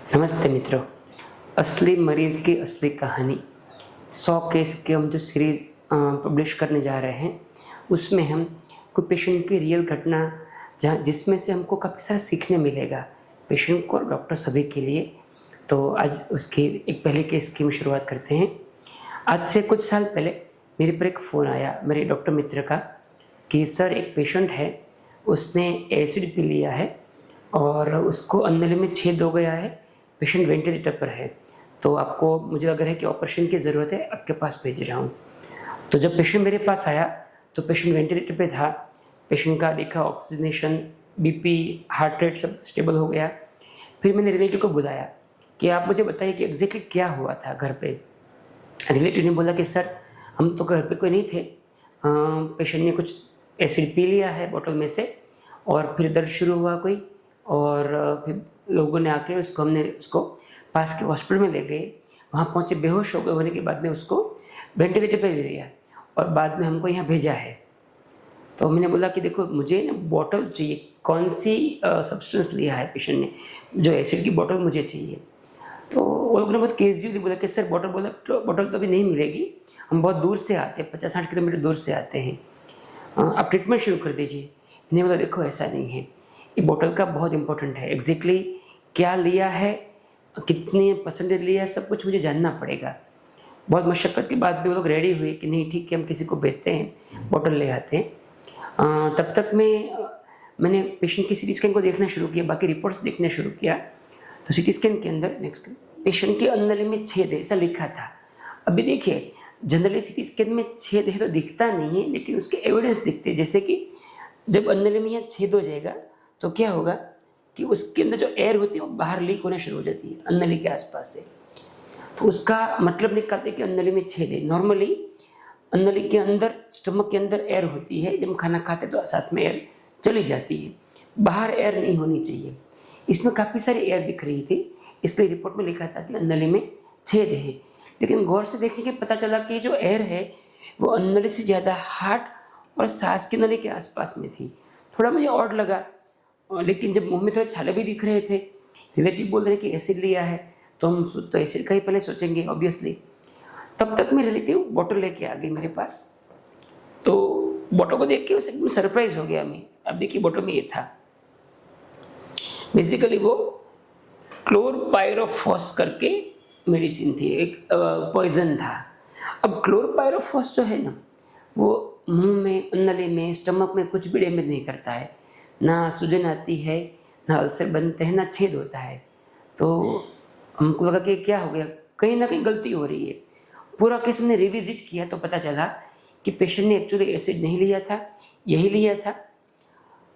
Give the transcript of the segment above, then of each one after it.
नमस्ते मित्रों। असली मरीज़ की असली कहानी 100 केस के हम जो सीरीज़ पब्लिश करने जा रहे हैं, उसमें हम कोई पेशेंट की रियल घटना जहाँ जिसमें से हमको काफ़ी सारा सीखने मिलेगा, पेशेंट को और डॉक्टर सभी के लिए। तो आज उसकी एक पहले केस की हम शुरुआत करते हैं। आज से कुछ साल पहले मेरे पर एक फ़ोन आया मेरे डॉक्टर मित्र का कि सर एक पेशेंट है, उसने एसिड पी लिया है और उसको अन्ननली में छेद हो गया है, पेशेंट वेंटिलेटर पर है, तो आपको मुझे लग रहा है कि ऑपरेशन की ज़रूरत है, आपके पास भेज रहा हूँ। तो जब पेशेंट मेरे पास आया तो पेशेंट वेंटिलेटर पे था, पेशेंट का देखा ऑक्सीजनेशन, बीपी, हार्ट रेट सब स्टेबल हो गया। फिर मैंने रिलेटिव को बुलाया कि आप मुझे बताइए कि एग्जैक्टली क्या हुआ था घर पे। रिलेटिव ने बोला कि सर हम तो घर पे कोई नहीं थे, पेशेंट ने कुछ एसिड पी लिया है बोतल में से और फिर दर्द शुरू हुआ कोई, और फिर लोगों ने आके हमने उसको पास के हॉस्पिटल में ले गए। वहाँ पहुँचे, बेहोश हो गए होने के बाद में उसको वेंटिलेटर पे ले लिया और बाद में हमको यहाँ भेजा है। तो मैंने बोला कि देखो मुझे ना बॉटल चाहिए, कौन सी सब्सटेंस लिया है पेशेंट ने, जो एसिड की बॉटल मुझे चाहिए। तो वो लोगों ने बहुत कैजुअली बोला कि सर बॉटल तो अभी नहीं मिलेगी, हम बहुत दूर से आते हैं, 50-60 किलोमीटर दूर से आते हैं, आप ट्रीटमेंट शुरू कर दीजिए। मैंने बोला देखो ऐसा नहीं है, ये बोतल का बहुत इंपॉर्टेंट है, एग्जैक्टली क्या लिया है, कितने परसेंटेज लिया है, सब कुछ मुझे जानना पड़ेगा। बहुत मशक्क़त के बाद भी वो लोग रेडी हुए कि नहीं ठीक है, हम किसी को भेजते हैं, बोतल ले आते हैं। तब तक मैंने पेशेंट की सीटी स्कैन को देखना शुरू किया, बाकी रिपोर्ट्स देखना शुरू किया। तो सीटी स्कैन के अंदर नेक्स्ट पेशेंट के अन्ननली में छेद है ऐसा लिखा था। अभी देखिए जनरली सीटी स्कैन में छेद है तो दिखता नहीं है, लेकिन उसके एविडेंस दिखते हैं। जैसे कि जब अन्ननली में यहाँ छेद हो जाएगा तो क्या होगा कि उसके अंदर जो एयर होती है वो बाहर लीक होना शुरू हो जाती है अन्ननली के आसपास से, तो उसका मतलब निकालते हैं कि अन्ननली में छेद है। नॉर्मली अन्ननली के अंदर, स्टमक के अंदर एयर होती है, जब हम खाना खाते तो साथ में एयर चली जाती है, बाहर एयर नहीं होनी चाहिए। इसमें काफ़ी सारी एयर दिख रही थी, इसलिए रिपोर्ट में लिखा था कि अन्ननली में छेद है। लेकिन गौर से देखने के पता चला कि जो एयर है वो अन्ननली से ज़्यादा हार्ट और सांस की नली के आसपास में थी। थोड़ा मुझे ऑड लगा, लेकिन जब मुंह में थोड़े छाले भी दिख रहे थे, रिलेटिव बोल रहे कि एसिड लिया है, तो हम तो एसिड का ही पहले सोचेंगे ऑब्वियसली। तब तक मैं रिलेटिव बॉटल लेके आ गई मेरे पास, तो बॉटल को देख के उसे एकदम सरप्राइज हो गया मैं। अब देखिए बॉटल में ये था, बेसिकली वो क्लोरपाइरोफॉस करके मेडिसिन थी, एक पॉइजन था। अब क्लोरपाइरोफॉस जो है ना, वो मुंह में, अन्नली में, स्टमक में कुछ भी डैमेज नहीं करता है, ना सूजन आती है, ना अल्सर बनते हैं, ना छेद होता है। तो हमको लगा कि क्या हो गया, कहीं ना कहीं गलती हो रही है। पूरा केस हमने रिविजिट किया तो पता चला कि पेशेंट ने एक्चुअली एसिड नहीं लिया था, यही लिया था,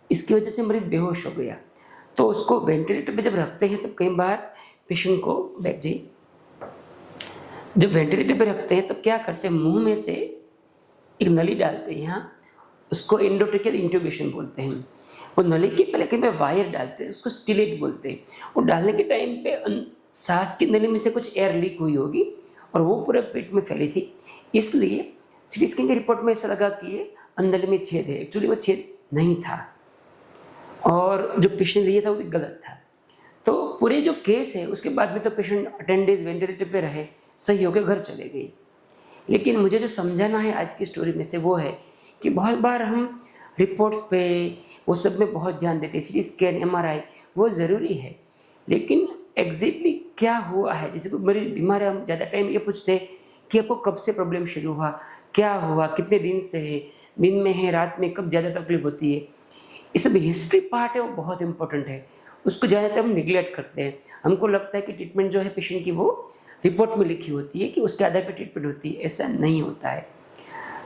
इसकी वजह से मरीज बेहोश हो गया। तो उसको वेंटिलेटर पे जब रखते हैं तो कई बार पेशेंट को बैठ जाइए, जब वेंटिलेटर पे रखते हैं तो क्या करते हैं, मुंह में से एक नली डालते हैं, यहाँ उसको एंडोट्रेकियल इंट्यूबेशन बोलते हैं। वो नली के पहले कहीं पे वायर डालते हैं, उसको स्टिलेट बोलते हैं। वो डालने के टाइम पे सांस की नली में से कुछ एयर लीक हुई होगी और वो पूरे पेट में फैली थी, इसलिए सीटी स्कैन की रिपोर्ट में ऐसा लगा कि ये नली में छेद है। एक्चुअली वो छेद नहीं था और जो पेशेंट लिया था वो भी गलत था। तो पूरे जो केस है उसके बाद में तो पेशेंट 10 डेज वेंटिलेटर पे रहे, सही होकर घर चले गए। लेकिन मुझे जो समझाना है आज की स्टोरी में से वो है कि बहुत बार हम रिपोर्ट्स पे वो सब में बहुत ध्यान देते हैं, सीटी स्कैन, एमआरआई वो ज़रूरी है, लेकिन एग्जैक्टली क्या हुआ है, जैसे कोई मरीज बीमार है, हम ज़्यादा टाइम ये पूछते हैं कि आपको कब से प्रॉब्लम शुरू हुआ, क्या हुआ, कितने दिन से है, दिन में है, रात में, कब ज़्यादा तकलीफ होती है। ये सब हिस्ट्री पार्ट है, वो बहुत इंपॉर्टेंट है, उसको ज़्यादातर हम निगलेक्ट करते हैं। हमको लगता है कि ट्रीटमेंट जो है पेशेंट की वो रिपोर्ट में लिखी होती है कि उसके आधार पर ट्रीटमेंट होती है, ऐसा नहीं होता है।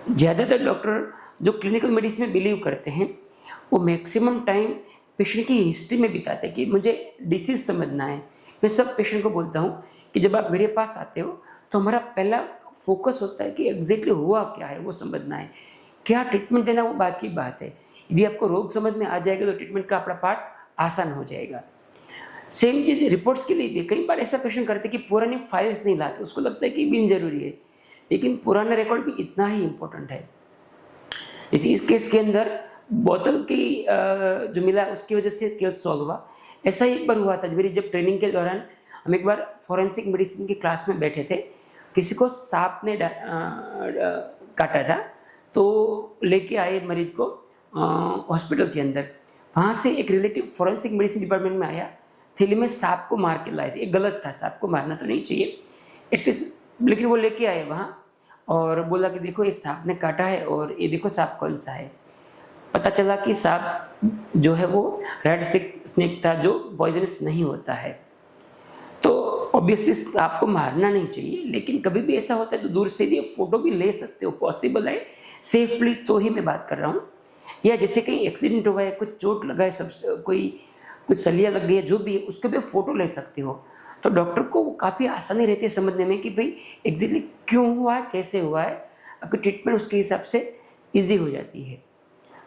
ज़्यादातर डॉक्टर जो क्लिनिकल मेडिसिन में बिलीव करते हैं वो मैक्सिमम टाइम पेशेंट की हिस्ट्री में बिताते हैं कि मुझे डिसीज़ समझना है। मैं सब पेशेंट को बोलता हूँ कि जब आप मेरे पास आते हो तो हमारा पहला फोकस होता है कि एग्जैक्टली हुआ क्या है वो समझना है, क्या ट्रीटमेंट देना वो बात की बात है। यदि आपको रोग समझ में आ जाएगा तो ट्रीटमेंट का अपना पार्ट आसान हो जाएगा। सेम चीज़ रिपोर्ट्स के लिए भी, कई बार ऐसा पेशेंट करते कि पुरानी फाइल्स नहीं लाते, उसको लगता है कि बिन जरूरी है, लेकिन पुराना रिकॉर्ड भी इतना ही इम्पोर्टेंट है। जैसे इस केस के अंदर बोतल की जो मिला उसकी वजह से केस सॉल्व हुआ। ऐसा ही एक बार हुआ था मेरी जब ट्रेनिंग के दौरान हम एक बार फॉरेंसिक मेडिसिन की क्लास में बैठे थे, किसी को सांप ने काटा था, तो लेके आए मरीज को हॉस्पिटल के अंदर। वहाँ से एक रिलेटिव फॉरेंसिक मेडिसिन डिपार्टमेंट में आया, थैली में सांप को मार के लाए थे। ये गलत था, सांप को मारना तो नहीं चाहिए एटलीस्ट, लेकिन वो लेके आए वहाँ और बोला कि देखो ये सांप ने काटा है और ये देखो सांप कौन सा है। पता चला कि सांप जो है वो रेड स्नेक था, जो पॉइजनस नहीं होता है। तो ऑब्वियसली सांप को मारना नहीं चाहिए, लेकिन कभी भी ऐसा होता है तो दूर से भी फोटो भी ले सकते हो, पॉसिबल है सेफली तो ही मैं बात कर रहा हूँ। या जैसे कहीं एक्सीडेंट हुआ है, कुछ चोट लगा है, सब कोई कुछ सलिया लग गई है, जो भी है उसके भी फ़ोटो ले सकते हो। तो डॉक्टर को काफ़ी आसानी रहती है समझने में कि भाई एग्जैक्टली क्यों हुआ है, कैसे हुआ है, आपकी ट्रीटमेंट उसके हिसाब से ईजी हो जाती है।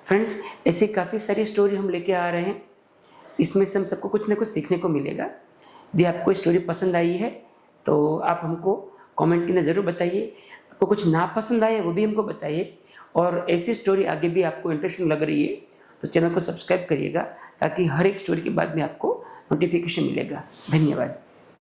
फ्रेंड्स, ऐसी काफ़ी सारी स्टोरी हम लेके आ रहे हैं, इसमें से हम सबको कुछ ना कुछ सीखने को मिलेगा। यदि आपको स्टोरी पसंद आई है तो आप हमको कमेंट में ज़रूर बताइए। आपको कुछ ना पसंद आए वो भी हमको बताइए, और ऐसी स्टोरी आगे भी आपको इंटरेस्टिंग लग रही है तो चैनल को सब्सक्राइब करिएगा, ताकि हर एक स्टोरी के बाद में आपको नोटिफिकेशन मिलेगा। धन्यवाद।